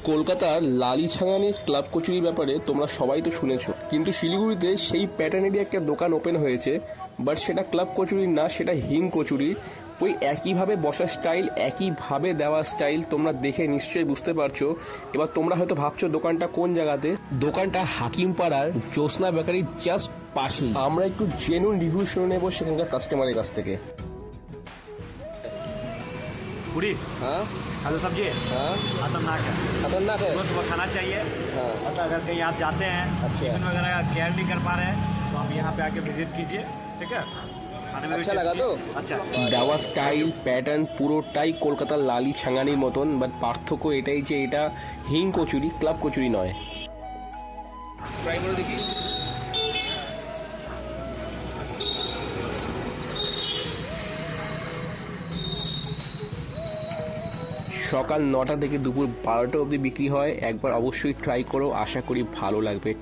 কলকাতার লালি ছাঙানির ক্লাব কচুরির ব্যাপারে তোমরা সবাই তো শুনেছো, কিন্তু শিলিগুড়িতে সেই প্যাটার্নেরই একটা দোকান ওপেন হয়েছে। বাট সেটা ক্লাব কচুরির না, সেটা হিং কচুরি। ওই একইভাবে বসার স্টাইল, একইভাবে দেওয়া স্টাইল তোমরা দেখে নিশ্চয়ই বুঝতে পারছো। এবার তোমরা হয়তো ভাবছো দোকানটা কোন জায়গাতে। দোকানটা হাকিমপাড়ার জ্যোৎস্না বেকারির জাস্ট পাশেই। আমরা একটু জেনুইন রিভিউ শুনে নেবো সেখানকার কাস্টমারের কাছ থেকে। पूरी हाँ आलू सब्जी हाँ खतरनाक है। खतरनाक है। सुबह सुबह खाना चाहिए। हाँ और अगर कहीं आप जाते हैं अच्छा। टिफिन वगैरह का केयर नहीं कर पा रहे हैं तो आप यहाँ पे आके विजिट कीजिए, ठीक है। खाने में भी अच्छा लगा tasty- तो? अच्छा দেওয়া স্টাইল প্যাটার্ন পুরোটাই কলকাতার লালি ছাঙানির মতন, বাট পার্থক্য এটাই যে এটা হিং কচুরি, ক্লাব কচুরি নয়। ট্রাই করে দেখি। সকাল 9টা থেকে দুপুর 12টা অবধি বিক্রি হয়। একবার অবশ্যই ট্রাই করো, আশা করি ভালো লাগবে।